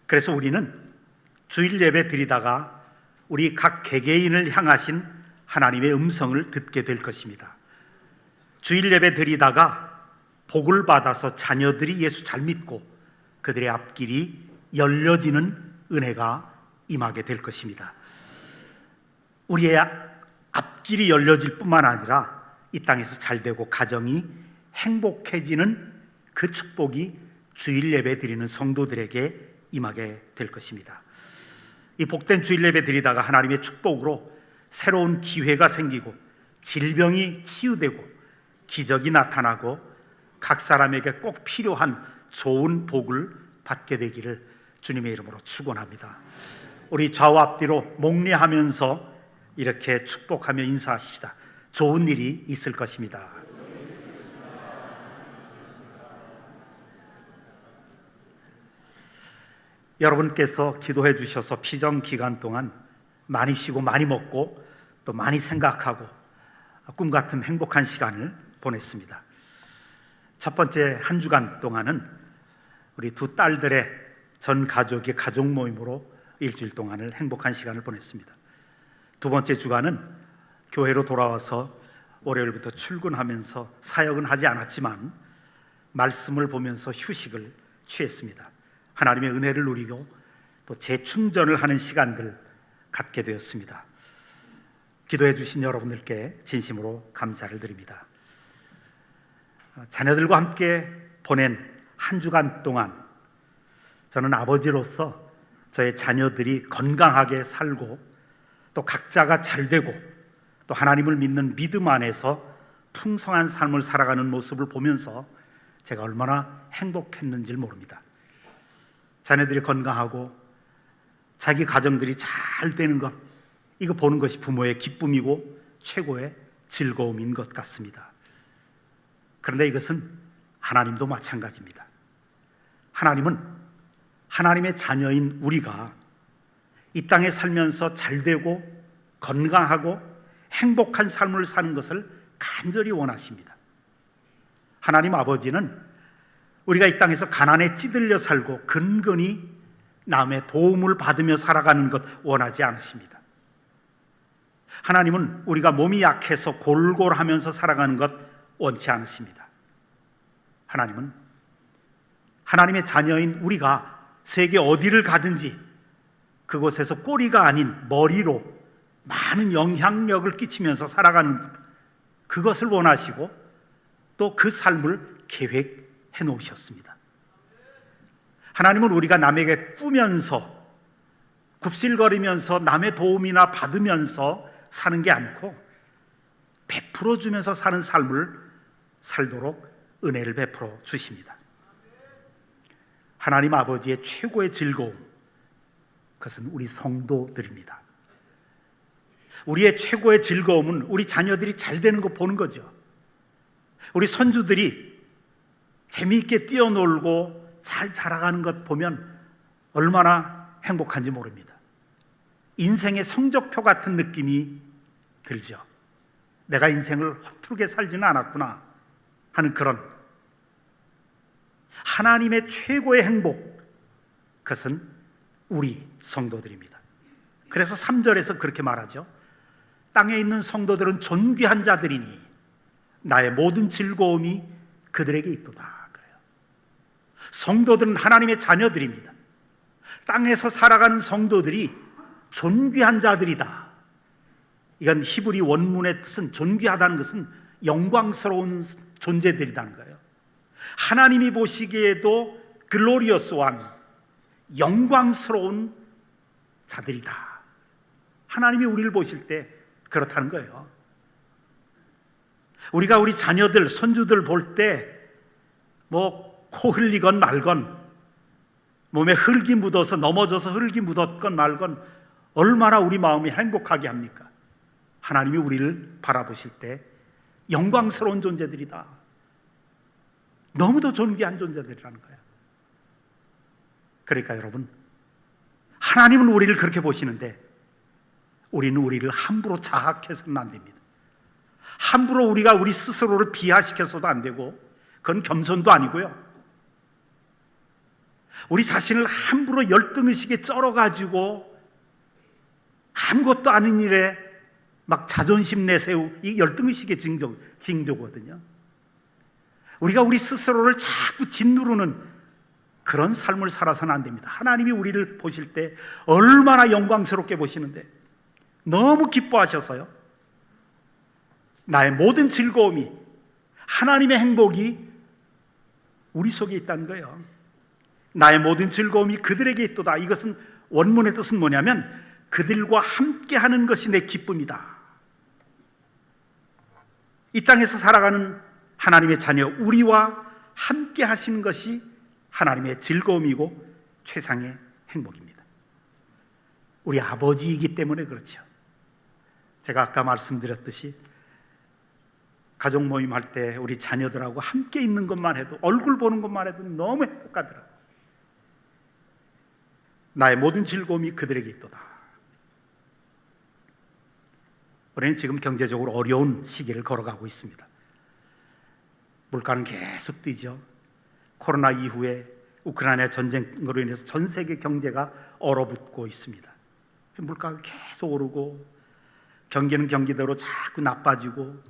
그래서 우리는 주일 예배 드리다가 우리 각 개개인을 향하신 하나님의 음성을 듣게 될 것입니다. 주일 예배 드리다가 복을 받아서 자녀들이 예수 잘 믿고 그들의 앞길이 열려지는 은혜가 임하게 될 것입니다. 우리의 앞길이 열려질 뿐만 아니라 이 땅에서 잘되고 가정이 행복해지는 그 축복이 주일 예배 드리는 성도들에게 임하게 될 것입니다. 이 복된 주일 예배 드리다가 하나님의 축복으로 새로운 기회가 생기고 질병이 치유되고 기적이 나타나고 각 사람에게 꼭 필요한 좋은 복을 받게 되기를 주님의 이름으로 축원합니다. 우리 좌우 앞뒤로 목례하면서 이렇게 축복하며 인사하십시다. 좋은 일이 있을 것입니다. 여러분께서 기도해 주셔서 피정 기간 동안 많이 쉬고 많이 먹고 또 많이 생각하고 꿈 같은 행복한 시간을 보냈습니다. 첫 번째 한 주간 동안은 우리 두 딸들의 전 가족의 가족 모임으로 일주일 동안을 행복한 시간을 보냈습니다. 두 번째 주간은 교회로 돌아와서 월요일부터 출근하면서 사역은 하지 않았지만 말씀을 보면서 휴식을 취했습니다. 하나님의 은혜를 누리고 또 재충전을 하는 시간들 갖게 되었습니다. 기도해 주신 여러분들께 진심으로 감사를 드립니다. 자녀들과 함께 보낸 한 주간 동안 저는 아버지로서 저의 자녀들이 건강하게 살고 또 각자가 잘되고 또 하나님을 믿는 믿음 안에서 풍성한 삶을 살아가는 모습을 보면서 제가 얼마나 행복했는지를 모릅니다. 자녀들이 건강하고 자기 가정들이 잘 되는 것, 이거 보는 것이 부모의 기쁨이고 최고의 즐거움인 것 같습니다. 그런데 이것은 하나님도 마찬가지입니다. 하나님은 하나님의 자녀인 우리가 이 땅에 살면서 잘되고 건강하고 행복한 삶을 사는 것을 간절히 원하십니다. 하나님 아버지는 우리가 이 땅에서 가난에 찌들려 살고 근근히 남의 도움을 받으며 살아가는 것 원하지 않으십니다. 하나님은 우리가 몸이 약해서 골골하면서 살아가는 것 원치 않으십니다. 하나님은 하나님의 자녀인 우리가 세계 어디를 가든지 그곳에서 꼬리가 아닌 머리로 많은 영향력을 끼치면서 살아가는 그것을 원하시고 또 그 삶을 계획해 놓으셨습니다. 하나님은 우리가 남에게 꾸면서 굽실거리면서 남의 도움이나 받으면서 사는 게 아니고 베풀어 주면서 사는 삶을 살도록 은혜를 베풀어 주십니다. 하나님 아버지의 최고의 즐거움, 그것은 우리 성도들입니다. 우리의 최고의 즐거움은 우리 자녀들이 잘 되는 거 보는 거죠. 우리 손주들이 재미있게 뛰어놀고 잘 자라가는 것 보면 얼마나 행복한지 모릅니다. 인생의 성적표 같은 느낌이 들죠. 내가 인생을 허투루게 살지는 않았구나 하는 그런 하나님의 최고의 행복, 그것은 우리 성도들입니다. 그래서 3절에서 그렇게 말하죠. 땅에 있는 성도들은 존귀한 자들이니 나의 모든 즐거움이 그들에게 있도다. 그래요. 성도들은 하나님의 자녀들입니다. 땅에서 살아가는 성도들이 존귀한 자들이다. 이건 히브리 원문의 뜻은, 존귀하다는 것은 영광스러운 존재들이라는 거예요. 하나님이 보시기에도 글로리어스 원, 영광스러운 자들이다. 하나님이 우리를 보실 때 그렇다는 거예요. 우리가 우리 자녀들, 손주들 볼 때 코 흘리건 말건, 몸에 흙이 묻어서 넘어져서 흙이 묻었건 말건 얼마나 우리 마음이 행복하게 합니까? 하나님이 우리를 바라보실 때 영광스러운 존재들이다. 너무도 존귀한 존재들이라는 거예요. 그러니까 여러분, 하나님은 우리를 그렇게 보시는데 우리는 우리를 함부로 자학해서는 안 됩니다. 함부로 우리가 우리 스스로를 비하시켜서도 안 되고, 그건 겸손도 아니고요. 우리 자신을 함부로 열등의식에 쩔어가지고 아무것도 아닌 일에 막 자존심 내세우, 이 열등의식의 징조거든요. 우리가 우리 스스로를 자꾸 짓누르는 그런 삶을 살아서는 안 됩니다. 하나님이 우리를 보실 때 얼마나 영광스럽게 보시는데, 너무 기뻐하셔서요, 나의 모든 즐거움이, 하나님의 행복이 우리 속에 있다는 거예요. 나의 모든 즐거움이 그들에게 있도다. 이것은 원문의 뜻은 뭐냐면 그들과 함께하는 것이 내 기쁨이다. 이 땅에서 살아가는 하나님의 자녀, 우리와 함께 하시는 것이 하나님의 즐거움이고 최상의 행복입니다. 우리 아버지이기 때문에 그렇죠. 제가 아까 말씀드렸듯이 가족 모임 할 때 우리 자녀들하고 함께 있는 것만 해도, 얼굴 보는 것만 해도 너무 행복하더라고요. 나의 모든 즐거움이 그들에게 있도다. 우리는 지금 경제적으로 어려운 시기를 걸어가고 있습니다. 물가는 계속 뛰죠. 코로나 이후에 우크라이나 전쟁으로 인해서 전 세계 경제가 얼어붙고 있습니다. 물가가 계속 오르고, 경기는 경기대로 자꾸 나빠지고,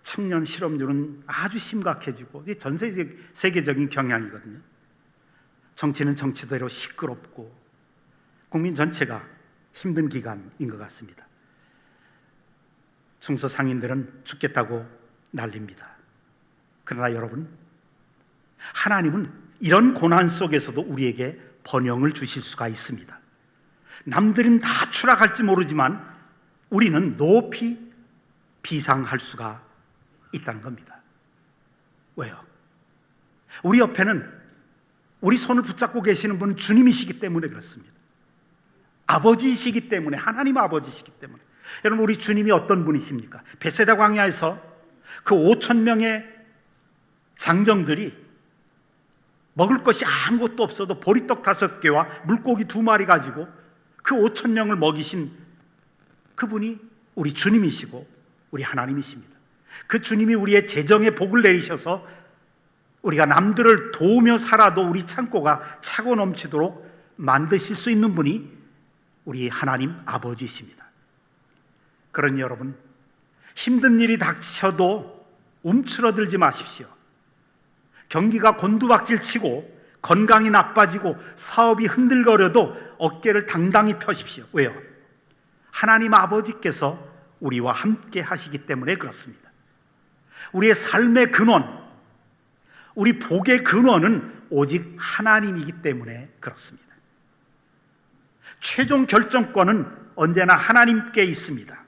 청년 실업률은 아주 심각해지고, 이게 전 세계적인 경향이거든요. 정치는 정치대로 시끄럽고, 국민 전체가 힘든 기간인 것 같습니다. 중소상인들은 죽겠다고 난립니다. 그러나 여러분, 하나님은 이런 고난 속에서도 우리에게 번영을 주실 수가 있습니다. 남들은 다 추락할지 모르지만 우리는 높이 비상할 수가 있다는 겁니다. 왜요? 우리 옆에는 우리 손을 붙잡고 계시는 분은 주님이시기 때문에 그렇습니다. 아버지이시기 때문에, 하나님 아버지이시기 때문에. 여러분, 우리 주님이 어떤 분이십니까? 베세다 광야에서 그 5,000명의 장정들이 먹을 것이 아무것도 없어도 보리떡 5개와 물고기 2마리 가지고 그 5,000명을 먹이신 그분이 우리 주님이시고 우리 하나님이십니다. 그 주님이 우리의 재정에 복을 내리셔서 우리가 남들을 도우며 살아도 우리 창고가 차고 넘치도록 만드실 수 있는 분이 우리 하나님 아버지이십니다. 그러니 여러분, 힘든 일이 닥쳐도 움츠러들지 마십시오. 경기가 곤두박질치고 건강이 나빠지고 사업이 흔들거려도 어깨를 당당히 펴십시오. 왜요? 하나님 아버지께서 우리와 함께 하시기 때문에 그렇습니다. 우리의 삶의 근원, 우리 복의 근원은 오직 하나님이기 때문에 그렇습니다. 최종 결정권은 언제나 하나님께 있습니다.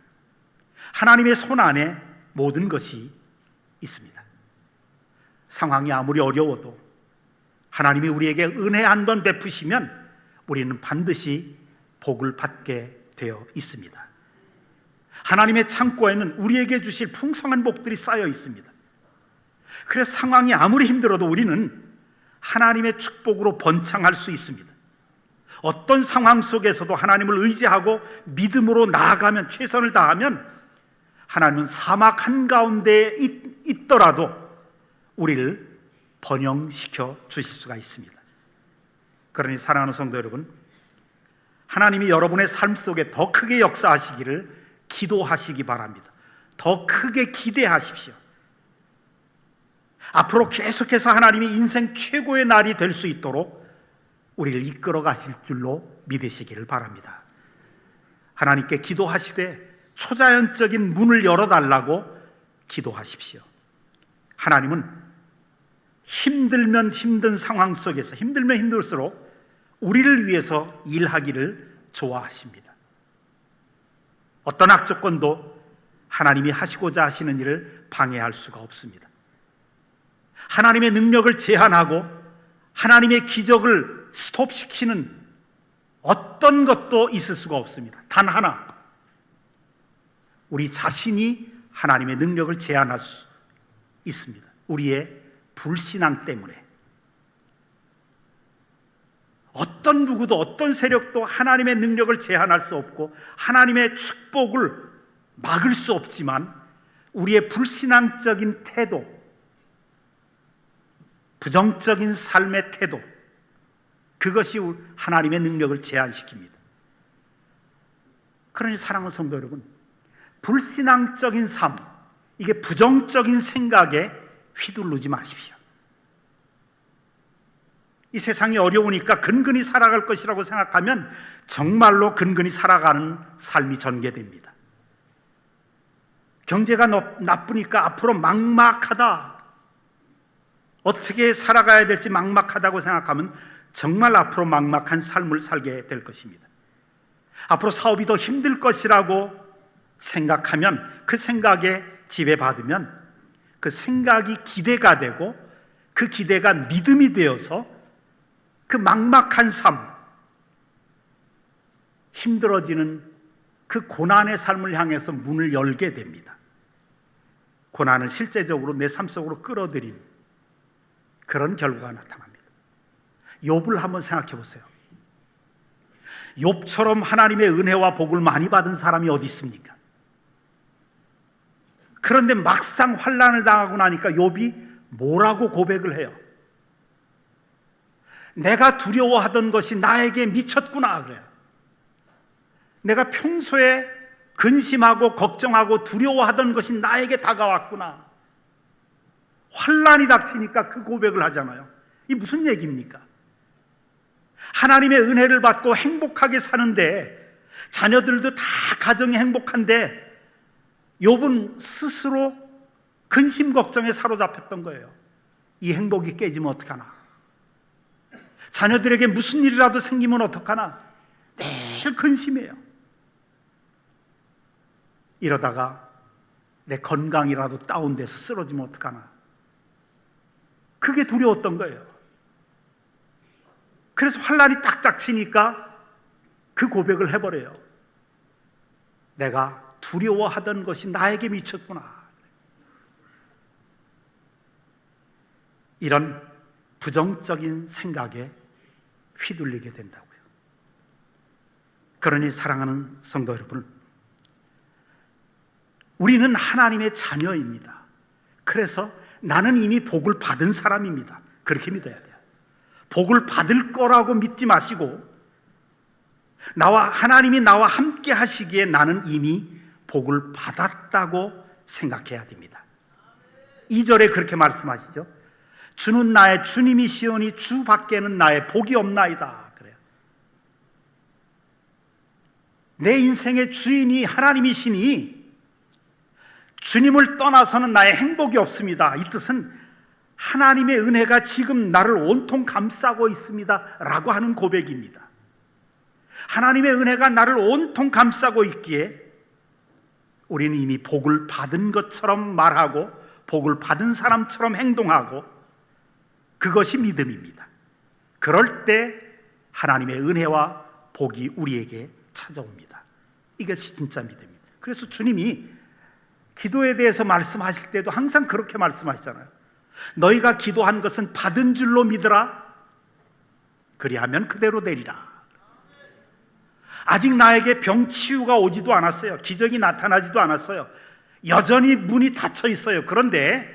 하나님의 손 안에 모든 것이 있습니다. 상황이 아무리 어려워도 하나님이 우리에게 은혜 한 번 베푸시면 우리는 반드시 복을 받게 되어 있습니다. 하나님의 창고에는 우리에게 주실 풍성한 복들이 쌓여 있습니다. 그래서 상황이 아무리 힘들어도 우리는 하나님의 축복으로 번창할 수 있습니다. 어떤 상황 속에서도 하나님을 의지하고 믿음으로 나아가면, 최선을 다하면 하나님은 사막 한가운데에 있더라도 우리를 번영시켜 주실 수가 있습니다. 그러니 사랑하는 성도 여러분, 하나님이 여러분의 삶 속에 더 크게 역사하시기를 기도하시기 바랍니다. 더 크게 기대하십시오. 앞으로 계속해서 하나님이 인생 최고의 날이 될 수 있도록 우리를 이끌어 가실 줄로 믿으시기를 바랍니다. 하나님께 기도하시되 초자연적인 문을 열어달라고 기도하십시오. 하나님은 힘들면 힘든 상황 속에서, 힘들면 힘들수록 우리를 위해서 일하기를 좋아하십니다. 어떤 악조건도 하나님이 하시고자 하시는 일을 방해할 수가 없습니다. 하나님의 능력을 제한하고 하나님의 기적을 스톱시키는 어떤 것도 있을 수가 없습니다. 단 하나, 우리 자신이 하나님의 능력을 제한할 수 있습니다. 우리의 불신앙 때문에. 어떤 누구도, 어떤 세력도 하나님의 능력을 제한할 수 없고 하나님의 축복을 막을 수 없지만 우리의 불신앙적인 태도, 부정적인 삶의 태도, 그것이 하나님의 능력을 제한시킵니다. 그러니 사랑하는 성도 여러분, 불신앙적인 삶, 이게 부정적인 생각에 휘둘르지 마십시오. 이 세상이 어려우니까 근근히 살아갈 것이라고 생각하면 정말로 근근히 살아가는 삶이 전개됩니다. 경제가 나쁘니까 앞으로 막막하다, 어떻게 살아가야 될지 막막하다고 생각하면 정말 앞으로 막막한 삶을 살게 될 것입니다. 앞으로 사업이 더 힘들 것이라고 생각하면, 그 생각에 지배받으면 그 생각이 기대가 되고, 그 기대가 믿음이 되어서 그 막막한 삶, 힘들어지는 그 고난의 삶을 향해서 문을 열게 됩니다. 고난을 실제적으로 내 삶 속으로 끌어들인 그런 결과가 나타납니다. 욥을 한번 생각해 보세요. 욥처럼 하나님의 은혜와 복을 많이 받은 사람이 어디 있습니까? 그런데 막상 환난을 당하고 나니까 욥이 뭐라고 고백을 해요? 내가 두려워하던 것이 나에게 미쳤구나 그래요. 내가 평소에 근심하고 걱정하고 두려워하던 것이 나에게 다가왔구나. 환난이 닥치니까 그 고백을 하잖아요. 이게 무슨 얘기입니까? 하나님의 은혜를 받고 행복하게 사는데, 자녀들도 다 가정이 행복한데 욥은 스스로 근심 걱정에 사로잡혔던 거예요. 이 행복이 깨지면 어떡하나, 자녀들에게 무슨 일이라도 생기면 어떡하나, 매일 근심해요. 이러다가 내 건강이라도 다운돼서 쓰러지면 어떡하나, 그게 두려웠던 거예요. 그래서 환난이 딱딱 치니까 그 고백을 해버려요. 내가 두려워하던 것이 나에게 미쳤구나. 이런 부정적인 생각에 휘둘리게 된다고요. 그러니 사랑하는 성도 여러분, 우리는 하나님의 자녀입니다. 그래서 나는 이미 복을 받은 사람입니다. 그렇게 믿어야 돼요. 복을 받을 거라고 믿지 마시고, 하나님이 나와 함께 하시기에 나는 이미 복을 받았다고 생각해야 됩니다. 2절에 그렇게 말씀하시죠. 주는 나의 주님이시오니 주 밖에는 나의 복이 없나이다 그래요. 내 인생의 주인이 하나님이시니 주님을 떠나서는 나의 행복이 없습니다. 이 뜻은 하나님의 은혜가 지금 나를 온통 감싸고 있습니다 라고 하는 고백입니다. 하나님의 은혜가 나를 온통 감싸고 있기에 우리는 이미 복을 받은 것처럼 말하고 복을 받은 사람처럼 행동하고, 그것이 믿음입니다. 그럴 때 하나님의 은혜와 복이 우리에게 찾아옵니다. 이것이 진짜 믿음입니다. 그래서 주님이 기도에 대해서 말씀하실 때도 항상 그렇게 말씀하시잖아요. 너희가 기도한 것은 받은 줄로 믿으라. 그리하면 그대로 되리라. 아직 나에게 병 치유가 오지도 않았어요. 기적이 나타나지도 않았어요. 여전히 문이 닫혀 있어요. 그런데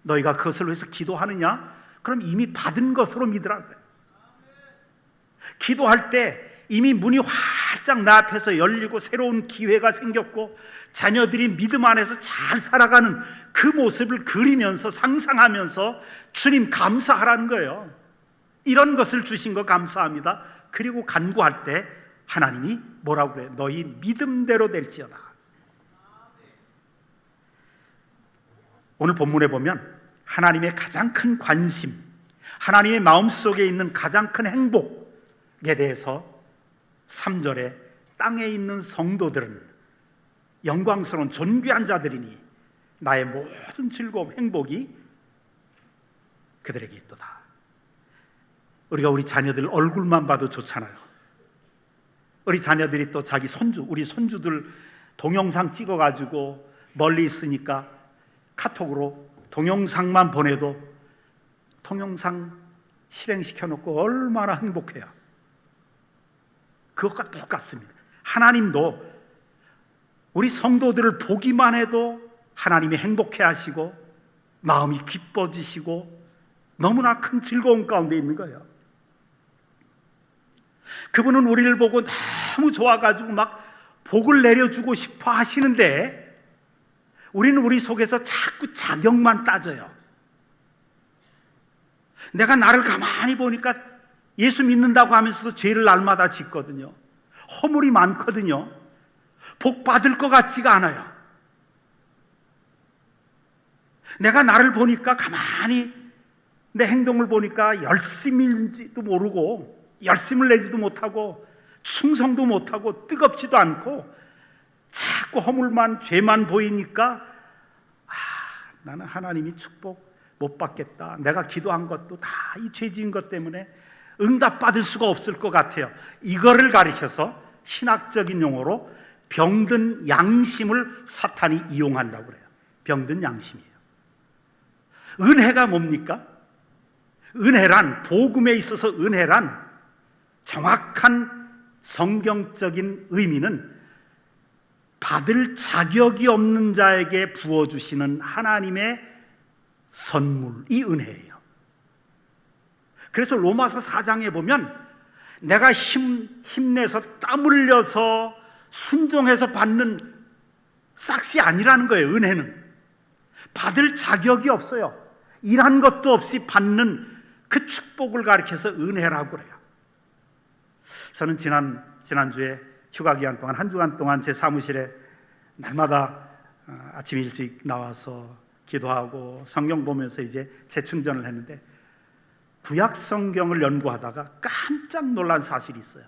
너희가 그것을 위해서 기도하느냐? 그럼 이미 받은 것으로 믿으라. 기도할 때 이미 문이 활짝 내 앞에서 열리고 새로운 기회가 생겼고, 자녀들이 믿음 안에서 잘 살아가는 그 모습을 그리면서 상상하면서 주님 감사하라는 거예요. 이런 것을 주신 거 감사합니다. 그리고 간구할 때 하나님이 뭐라고 그래요? 너희 믿음대로 될지어다. 오늘 본문에 보면 하나님의 가장 큰 관심, 하나님의 마음속에 있는 가장 큰 행복에 대해서 3절에 땅에 있는 성도들은 영광스러운 존귀한 자들이니 나의 모든 즐거움, 행복이 그들에게 있도다. 우리가 우리 자녀들 얼굴만 봐도 좋잖아요. 우리 자녀들이 또 자기 우리 손주들 동영상 찍어가지고 멀리 있으니까 카톡으로 동영상만 보내도 동영상 실행시켜놓고 얼마나 행복해요. 그것과 똑같습니다. 하나님도 우리 성도들을 보기만 해도 하나님이 행복해 하시고 마음이 기뻐지시고 너무나 큰 즐거움 가운데 있는 거예요. 그분은 우리를 보고 너무 좋아가지고 막 복을 내려주고 싶어 하시는데 우리는 우리 속에서 자꾸 자격만 따져요. 내가 나를 가만히 보니까 예수 믿는다고 하면서도 죄를 날마다 짓거든요. 허물이 많거든요. 복 받을 것 같지가 않아요. 내가 나를 보니까 가만히 내 행동을 보니까 열심인지도 모르고 열심을 내지도 못하고 충성도 못하고 뜨겁지도 않고 자꾸 허물만 죄만 보이니까 나는 하나님이 축복 못 받겠다. 내가 기도한 것도 다 이 죄 지은 것 때문에 응답받을 수가 없을 것 같아요. 이거를 가리켜서 신학적인 용어로 병든 양심을 사탄이 이용한다고 그래요. 병든 양심이에요. 은혜가 뭡니까? 은혜란, 복음에 있어서 은혜란 정확한 성경적인 의미는 받을 자격이 없는 자에게 부어주시는 하나님의 선물이 은혜예요. 그래서 로마서 4장에 보면 내가 힘내서 땀 흘려서 순종해서 받는 싹이 아니라는 거예요. 은혜는 받을 자격이 없어요. 일한 것도 없이 받는 그 축복을 가리켜서 은혜라고 그래요. 저는 지난주에 휴가 기간 동안 한 주간 동안 제 사무실에 날마다 아침 일찍 나와서 기도하고 성경 보면서 이제 재충전을 했는데 구약 성경을 연구하다가 깜짝 놀란 사실이 있어요.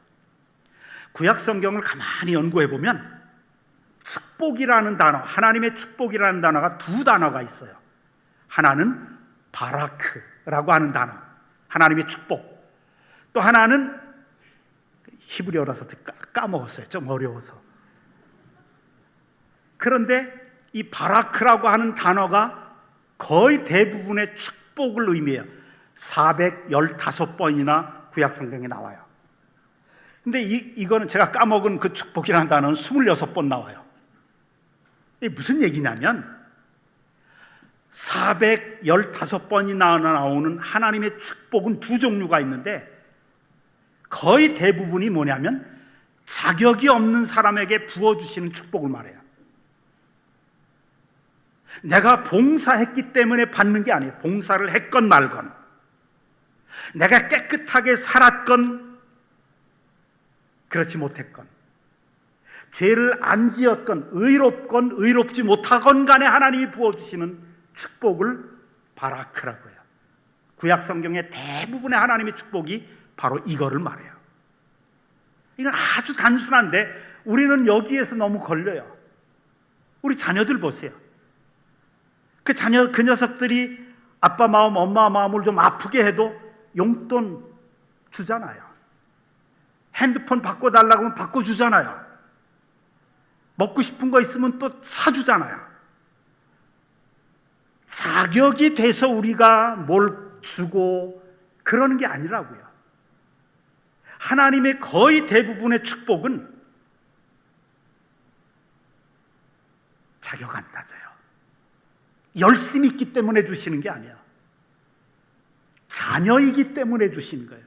구약 성경을 가만히 연구해 보면 축복이라는 단어, 하나님의 축복이라는 단어가 두 단어가 있어요. 하나는 바라크라고 하는 단어, 하나님의 축복. 또 하나는 히브리어라서 까먹었어요. 좀 어려워서. 그런데 이 바라크라고 하는 단어가 거의 대부분의 축복을 의미해요. 415번이나 구약 성경에 나와요. 근데 이거는 제가 까먹은 그 축복이라는 단어는 26번 나와요. 이게 무슨 얘기냐면 415번이 나오는 하나님의 축복은 두 종류가 있는데 거의 대부분이 뭐냐면 자격이 없는 사람에게 부어주시는 축복을 말해요. 내가 봉사했기 때문에 받는 게 아니에요. 봉사를 했건 말건, 내가 깨끗하게 살았건 그렇지 못했건, 죄를 안 지었건 의롭건 의롭지 못하건 간에 하나님이 부어주시는 축복을 바라크라고 해요. 구약 성경의 대부분의 하나님의 축복이 바로 이거를 말해요. 이건 아주 단순한데 우리는 여기에서 너무 걸려요. 우리 자녀들 보세요. 그 녀석들이 아빠 마음, 엄마 마음을 좀 아프게 해도 용돈 주잖아요. 핸드폰 바꿔달라고 하면 바꿔주잖아요. 먹고 싶은 거 있으면 또 사주잖아요. 자격이 돼서 우리가 뭘 주고 그러는 게 아니라고요. 하나님의 거의 대부분의 축복은 자격 안 따져요. 열심히 있기 때문에 주시는 게 아니야. 자녀이기 때문에 주시는 거예요.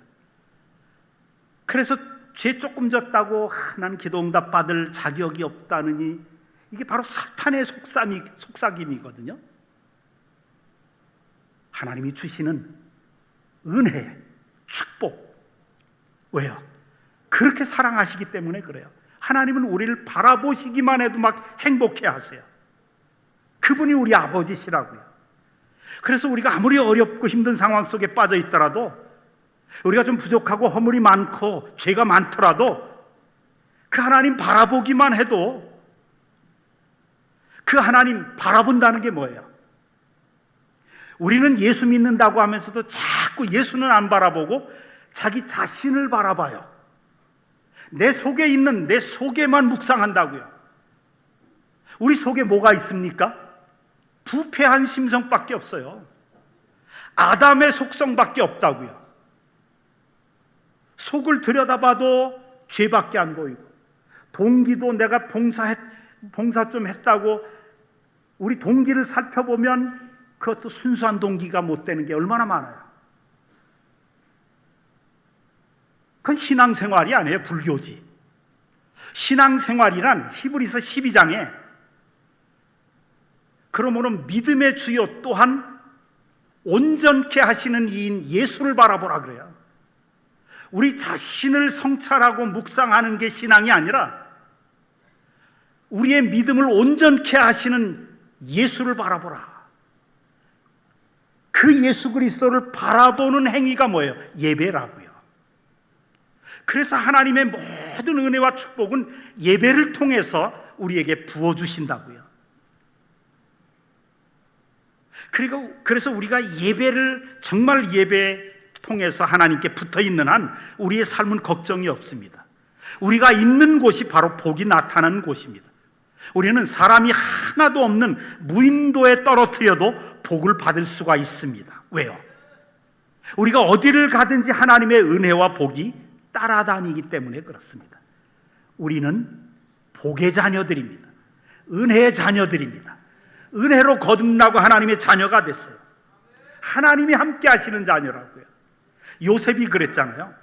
그래서 죄 조금 졌다고 나는 기도 응답 받을 자격이 없다느니 이게 바로 사탄의 속삭임이거든요. 하나님이 주시는 은혜, 축복. 왜요? 그렇게 사랑하시기 때문에 그래요. 하나님은 우리를 바라보시기만 해도 막 행복해 하세요. 그분이 우리 아버지시라고요. 그래서 우리가 아무리 어렵고 힘든 상황 속에 빠져 있더라도, 우리가 좀 부족하고 허물이 많고 죄가 많더라도 그 하나님 바라보기만 해도, 그 하나님 바라본다는 게 뭐예요? 우리는 예수 믿는다고 하면서도 자꾸 예수는 안 바라보고 자기 자신을 바라봐요. 내 속에 있는 내 속에만 묵상한다고요. 우리 속에 뭐가 있습니까? 부패한 심성밖에 없어요. 아담의 속성밖에 없다고요. 속을 들여다봐도 죄밖에 안 보이고, 동기도 내가 봉사 좀 했다고 우리 동기를 살펴보면 그것도 순수한 동기가 못 되는 게 얼마나 많아요. 그건 신앙생활이 아니에요. 불교지. 신앙생활이란 히브리서 12장에 그러므로 믿음의 주요 또한 온전케 하시는 이인 예수를 바라보라 그래요. 우리 자신을 성찰하고 묵상하는 게 신앙이 아니라 우리의 믿음을 온전케 하시는 예수를 바라보라. 그 예수 그리스도를 바라보는 행위가 뭐예요? 예배라고요. 그래서 하나님의 모든 은혜와 축복은 예배를 통해서 우리에게 부어주신다고요. 그리고 그래서 우리가 예배를 정말 예배 통해서 하나님께 붙어있는 한 우리의 삶은 걱정이 없습니다. 우리가 있는 곳이 바로 복이 나타나는 곳입니다. 우리는 사람이 하나도 없는 무인도에 떨어뜨려도 복을 받을 수가 있습니다. 왜요? 우리가 어디를 가든지 하나님의 은혜와 복이 따라다니기 때문에 그렇습니다. 우리는 복의 자녀들입니다. 은혜의 자녀들입니다. 은혜로 거듭나고 하나님의 자녀가 됐어요. 하나님이 함께 하시는 자녀라고요. 요셉이 그랬잖아요.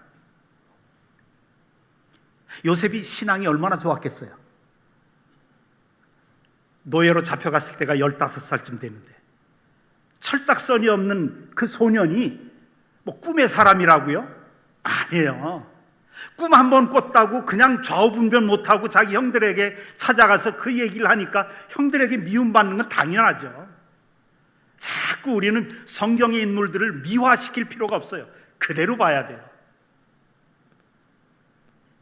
요셉이 신앙이 얼마나 좋았겠어요. 노예로 잡혀갔을 때가 15살쯤 되는데 철딱서니 없는 그 소년이 뭐 꿈의 사람이라고요? 아니에요. 꿈 한 번 꿨다고 그냥 좌우분별 못하고 자기 형들에게 찾아가서 그 얘기를 하니까 형들에게 미움받는 건 당연하죠. 자꾸 우리는 성경의 인물들을 미화시킬 필요가 없어요. 그대로 봐야 돼요.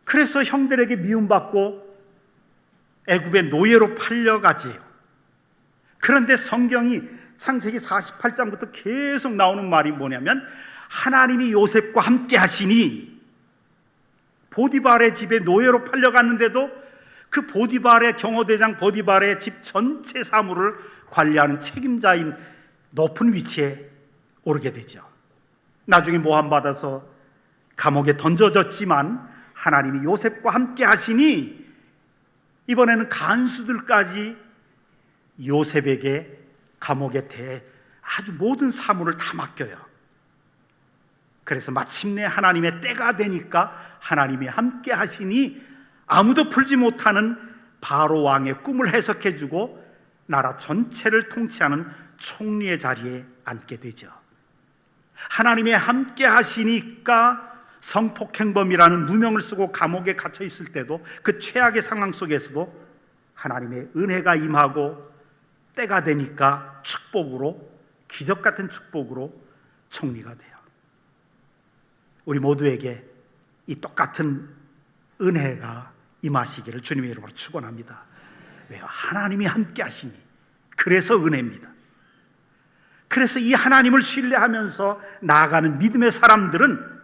그래서 형들에게 미움받고 애굽의 노예로 팔려가지요. 그런데 성경이 창세기 48장부터 계속 나오는 말이 뭐냐면 하나님이 요셉과 함께 하시니 보디발의 집에 노예로 팔려갔는데도 그 보디발의 경호대장 보디발의 집 전체 사물을 관리하는 책임자인 높은 위치에 오르게 되죠. 나중에 모함받아서 감옥에 던져졌지만 하나님이 요셉과 함께 하시니 이번에는 간수들까지 요셉에게 감옥에 대해 아주 모든 사물을 다 맡겨요. 그래서 마침내 하나님의 때가 되니까 하나님이 함께 하시니 아무도 풀지 못하는 바로 왕의 꿈을 해석해주고 나라 전체를 통치하는 총리의 자리에 앉게 되죠. 하나님이 함께 하시니까 성폭행범이라는 누명을 쓰고 감옥에 갇혀 있을 때도 그 최악의 상황 속에서도 하나님의 은혜가 임하고 때가 되니까 축복으로, 기적 같은 축복으로 총리가 돼요. 우리 모두에게 이 똑같은 은혜가 임하시기를 주님의 이름으로 축원합니다. 왜요? 하나님이 함께 하시니. 그래서 은혜입니다. 그래서 이 하나님을 신뢰하면서 나아가는 믿음의 사람들은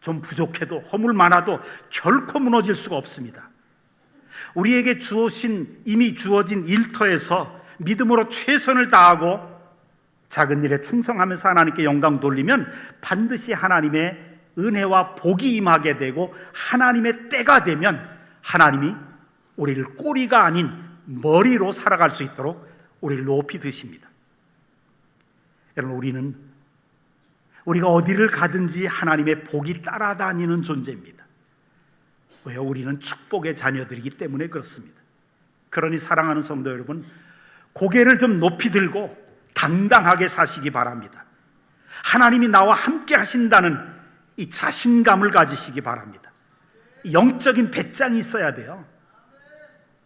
좀 부족해도 허물 많아도 결코 무너질 수가 없습니다. 우리에게 이미 주어진 일터에서 믿음으로 최선을 다하고 작은 일에 충성하면서 하나님께 영광 돌리면 반드시 하나님의 은혜와 복이 임하게 되고 하나님의 때가 되면 하나님이 우리를 꼬리가 아닌 머리로 살아갈 수 있도록 우리를 높이 드십니다. 여러분, 우리가 어디를 가든지 하나님의 복이 따라다니는 존재입니다. 왜요? 우리는 축복의 자녀들이기 때문에 그렇습니다. 그러니 사랑하는 성도 여러분, 고개를 좀 높이 들고 당당하게 사시기 바랍니다. 하나님이 나와 함께 하신다는 이 자신감을 가지시기 바랍니다. 영적인 배짱이 있어야 돼요.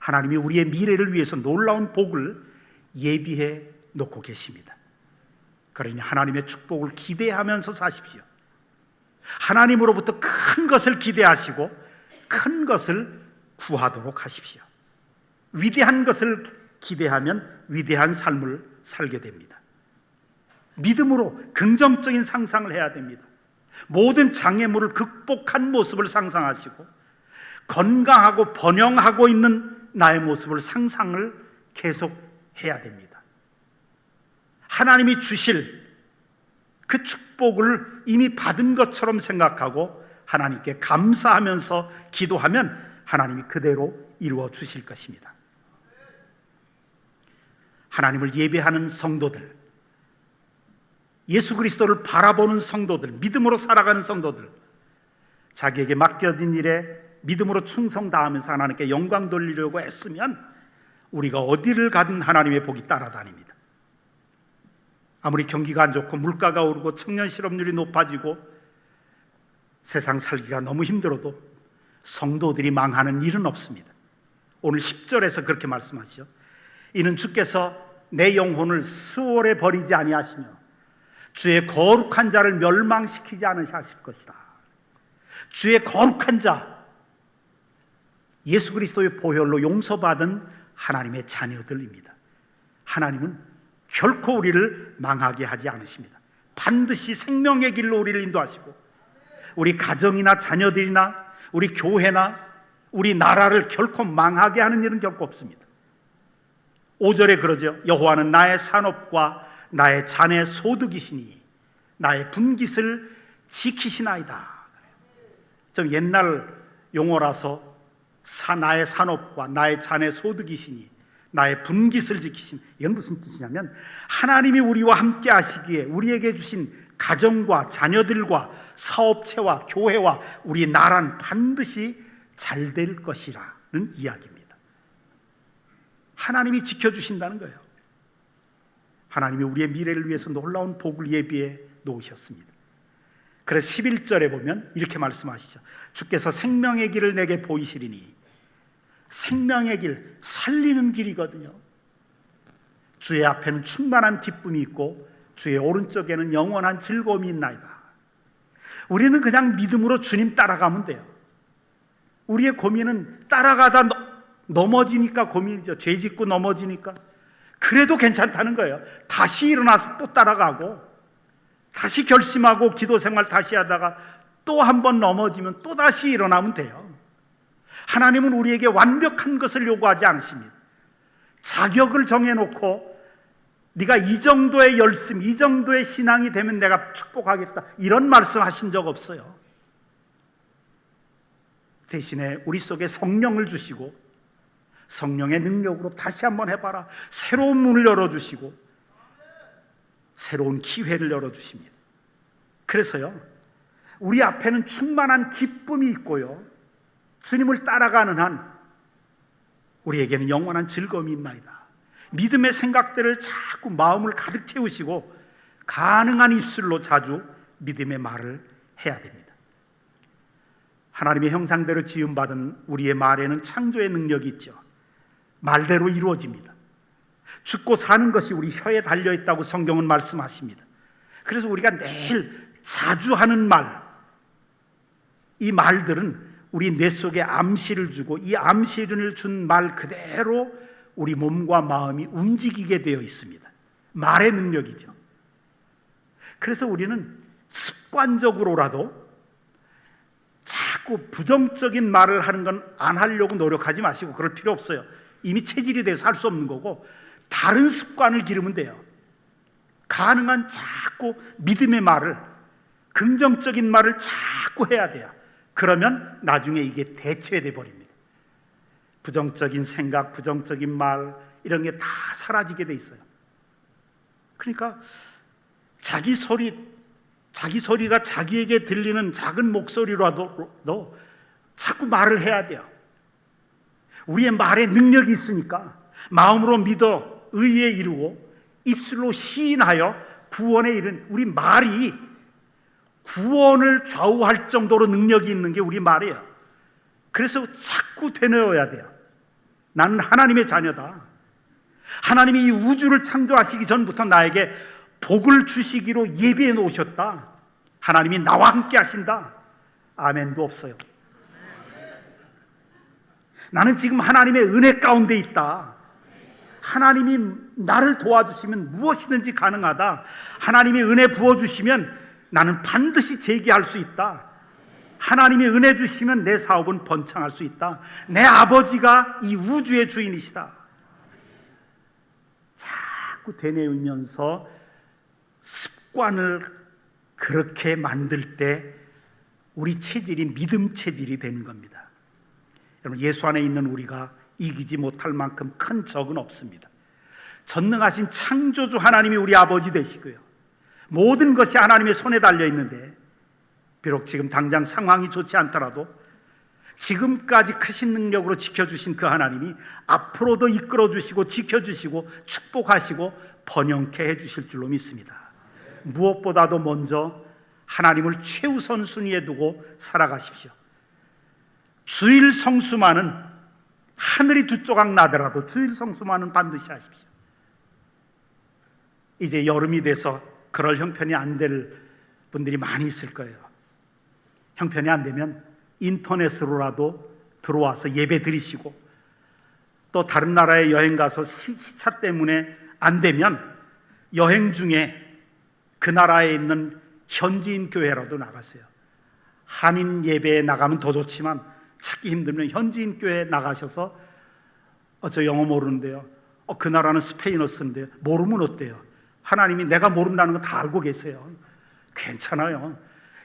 하나님이 우리의 미래를 위해서 놀라운 복을 예비해 놓고 계십니다. 그러니 하나님의 축복을 기대하면서 사십시오. 하나님으로부터 큰 것을 기대하시고 큰 것을 구하도록 하십시오. 위대한 것을 기대하면 위대한 삶을 살게 됩니다. 믿음으로 긍정적인 상상을 해야 됩니다. 모든 장애물을 극복한 모습을 상상하시고 건강하고 번영하고 있는 나의 모습을 상상을 계속해야 됩니다. 하나님이 주실 그 축복을 이미 받은 것처럼 생각하고 하나님께 감사하면서 기도하면 하나님이 그대로 이루어 주실 것입니다. 하나님을 예배하는 성도들, 예수 그리스도를 바라보는 성도들, 믿음으로 살아가는 성도들, 자기에게 맡겨진 일에 믿음으로 충성 다하면서 하나님께 영광 돌리려고 애쓰면 우리가 어디를 가든 하나님의 복이 따라다닙니다. 아무리 경기가 안 좋고 물가가 오르고 청년 실업률이 높아지고 세상 살기가 너무 힘들어도 성도들이 망하는 일은 없습니다. 오늘 10절에서 그렇게 말씀하시죠. 이는 주께서 내 영혼을 수월에 버리지 아니하시며 주의 거룩한 자를 멸망시키지 않으실 것이다. 주의 거룩한 자, 예수 그리스도의 보혈로 용서받은 하나님의 자녀들입니다. 하나님은 결코 우리를 망하게 하지 않으십니다. 반드시 생명의 길로 우리를 인도하시고 우리 가정이나 자녀들이나 우리 교회나 우리 나라를 결코 망하게 하는 일은 결코 없습니다. 5절에 그러죠. 여호와는 나의 산업과 나의 잔의 소득이시니 나의 분깃을 지키시나이다. 좀 옛날 용어라서 나의 산업과 나의 잔의 소득이시니 나의 분깃을 지키신, 이건 무슨 뜻이냐면 하나님이 우리와 함께 하시기에 우리에게 주신 가정과 자녀들과 사업체와 교회와 우리 나라는 반드시 잘 될 것이라는 이야기입니다. 하나님이 지켜주신다는 거예요. 하나님이 우리의 미래를 위해서 놀라운 복을 예비해 놓으셨습니다. 그래서 11절에 보면 이렇게 말씀하시죠. 주께서 생명의 길을 내게 보이시리니, 생명의 길, 살리는 길이거든요. 주의 앞에는 충만한 기쁨이 있고 주의 오른쪽에는 영원한 즐거움이 있나이다. 우리는 그냥 믿음으로 주님 따라가면 돼요. 우리의 고민은 따라가다 넘어지니까 고민이죠. 죄 짓고 넘어지니까. 그래도 괜찮다는 거예요. 다시 일어나서 또 따라가고, 다시 결심하고 기도 생활 다시 하다가 또 한 번 넘어지면 또 다시 일어나면 돼요. 하나님은 우리에게 완벽한 것을 요구하지 않으십니다. 자격을 정해놓고 네가 이 정도의 열심, 이 정도의 신앙이 되면 내가 축복하겠다, 이런 말씀 하신 적 없어요. 대신에 우리 속에 성령을 주시고 성령의 능력으로 다시 한번 해봐라, 새로운 문을 열어주시고 새로운 기회를 열어주십니다. 그래서요, 우리 앞에는 충만한 기쁨이 있고요, 주님을 따라가는 한 우리에게는 영원한 즐거움이 있나이다. 믿음의 생각들을 자꾸 마음을 가득 채우시고 가능한 입술로 자주 믿음의 말을 해야 됩니다. 하나님의 형상대로 지음받은 우리의 말에는 창조의 능력이 있죠. 말대로 이루어집니다. 죽고 사는 것이 우리 혀에 달려있다고 성경은 말씀하십니다. 그래서 우리가 매일 자주 하는 말, 이 말들은 우리 뇌 속에 암시를 주고 이 암시를 준 말 그대로 우리 몸과 마음이 움직이게 되어 있습니다. 말의 능력이죠. 그래서 우리는 습관적으로라도 자꾸 부정적인 말을 하는 건 안 하려고 노력하지 마시고, 그럴 필요 없어요. 이미 체질이 돼서 할 수 없는 거고 다른 습관을 기르면 돼요. 가능한 자꾸 믿음의 말을, 긍정적인 말을 자꾸 해야 돼요. 그러면 나중에 이게 대체돼 버립니다. 부정적인 생각, 부정적인 말, 이런 게 다 사라지게 돼 있어요. 그러니까 자기 소리가 자기에게 들리는 작은 목소리라도 자꾸 말을 해야 돼요. 우리의 말에 능력이 있으니까 마음으로 믿어 의에 이르고 입술로 시인하여 구원에 이른, 우리 말이 구원을 좌우할 정도로 능력이 있는 게 우리 말이에요. 그래서 자꾸 되뇌어야 돼요. 나는 하나님의 자녀다. 하나님이 이 우주를 창조하시기 전부터 나에게 복을 주시기로 예비해 놓으셨다. 하나님이 나와 함께 하신다. 아멘도 없어요. 나는 지금 하나님의 은혜 가운데 있다. 하나님이 나를 도와주시면 무엇이든지 가능하다. 하나님이 은혜 부어주시면 나는 반드시 재기할 수 있다. 하나님이 은혜 주시면 내 사업은 번창할 수 있다. 내 아버지가 이 우주의 주인이시다. 자꾸 되뇌이면서 습관을 그렇게 만들 때 우리 체질이 믿음 체질이 되는 겁니다. 여러분, 예수 안에 있는 우리가 이기지 못할 만큼 큰 적은 없습니다. 전능하신 창조주 하나님이 우리 아버지 되시고요, 모든 것이 하나님의 손에 달려 있는데 비록 지금 당장 상황이 좋지 않더라도 지금까지 크신 능력으로 지켜주신 그 하나님이 앞으로도 이끌어주시고 지켜주시고 축복하시고 번영케 해주실 줄로 믿습니다. 무엇보다도 먼저 하나님을 최우선 순위에 두고 살아가십시오. 주일 성수만은 하늘이 두 조각 나더라도 주일 성수만은 반드시 하십시오. 이제 여름이 돼서 그럴 형편이 안 될 분들이 많이 있을 거예요. 형편이 안 되면 인터넷으로라도 들어와서 예배 드리시고, 또 다른 나라에 여행 가서 시차 때문에 안 되면 여행 중에 그 나라에 있는 현지인 교회라도 나가세요. 한인 예배에 나가면 더 좋지만 찾기 힘들면 현지인 교회에 나가셔서 저 영어 모르는데요, 그 나라는 스페인어 쓰는데요, 모르면 어때요? 하나님이 내가 모른다는 거 다 알고 계세요. 괜찮아요.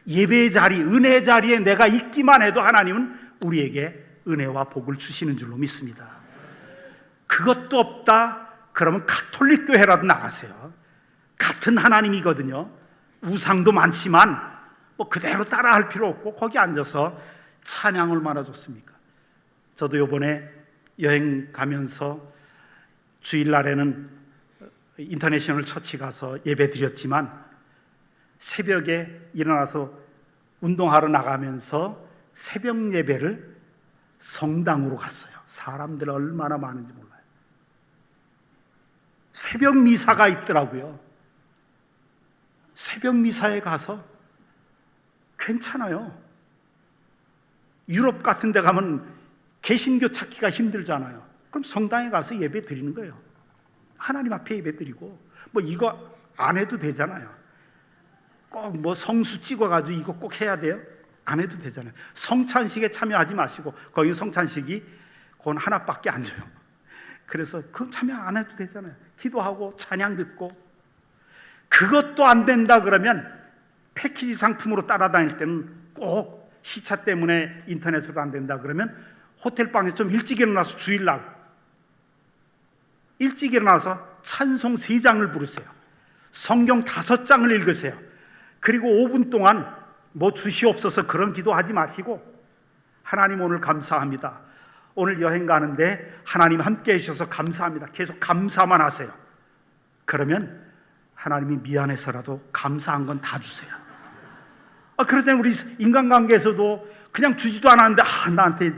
예배의 자리, 은혜의 자리에 내가 있기만 해도 하나님은 우리에게 은혜와 복을 주시는 줄로 믿습니다. 그것도 없다 그러면 가톨릭 교회라도 나가세요. 같은 하나님이거든요. 우상도 많지만 뭐 그대로 따라할 필요 없고 거기 앉아서 찬양 얼마나 좋습니까? 저도 이번에 여행 가면서 주일날에는 인터내셔널 처치 가서 예배 드렸지만 새벽에 일어나서 운동하러 나가면서 새벽 예배를 성당으로 갔어요. 사람들 얼마나 많은지 몰라요. 새벽 미사가 있더라고요. 새벽 미사에 가서 괜찮아요. 유럽 같은 데 가면 개신교 찾기가 힘들잖아요. 그럼 성당에 가서 예배 드리는 거예요. 하나님 앞에 예배 드리고, 뭐 이거 안 해도 되잖아요. 꼭 뭐 성수 찍어가지고 이거 꼭 해야 돼요? 안 해도 되잖아요. 성찬식에 참여하지 마시고, 거기 성찬식이 그건 하나밖에 안 줘요. 그래서 그건 참여 안 해도 되잖아요. 기도하고 찬양 듣고. 그것도 안 된다 그러면 패키지 상품으로 따라다닐 때는 꼭 시차 때문에 인터넷으로 안 된다 그러면 호텔방에서 좀 일찍 일어나서 주일날 일찍 일어나서 찬송 3장을 부르세요. 성경 5장을 읽으세요. 그리고 5분 동안 뭐 주시옵소서 그런 기도하지 마시고, 하나님 오늘 감사합니다. 오늘 여행 가는데 하나님 함께 해주셔서 감사합니다. 계속 감사만 하세요. 그러면 하나님이 미안해서라도 감사한 건 다 주세요. 그러잖아요. 우리 인간관계에서도 그냥 주지도 않았는데 나한테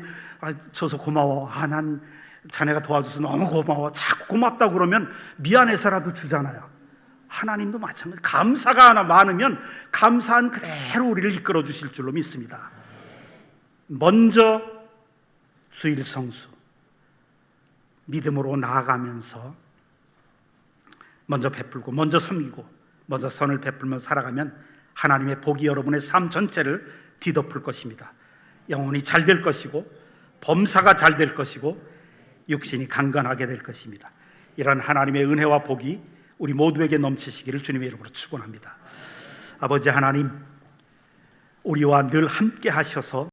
줘서 고마워. 난 자네가 도와줘서 너무 고마워. 자꾸 고맙다고 그러면 미안해서라도 주잖아요. 하나님도 마찬가지. 감사가 하나 많으면 감사한 그대로 우리를 이끌어 주실 줄로 믿습니다. 먼저 주일 성수, 믿음으로 나아가면서 먼저 베풀고 먼저 섬기고 먼저 선을 베풀며 살아가면 하나님의 복이 여러분의 삶 전체를 뒤덮을 것입니다. 영혼이 잘 될 것이고 범사가 잘 될 것이고 육신이 강건하게 될 것입니다. 이런 하나님의 은혜와 복이 우리 모두에게 넘치시기를 주님의 이름으로 축원합니다. 아버지 하나님, 우리와 늘 함께 하셔서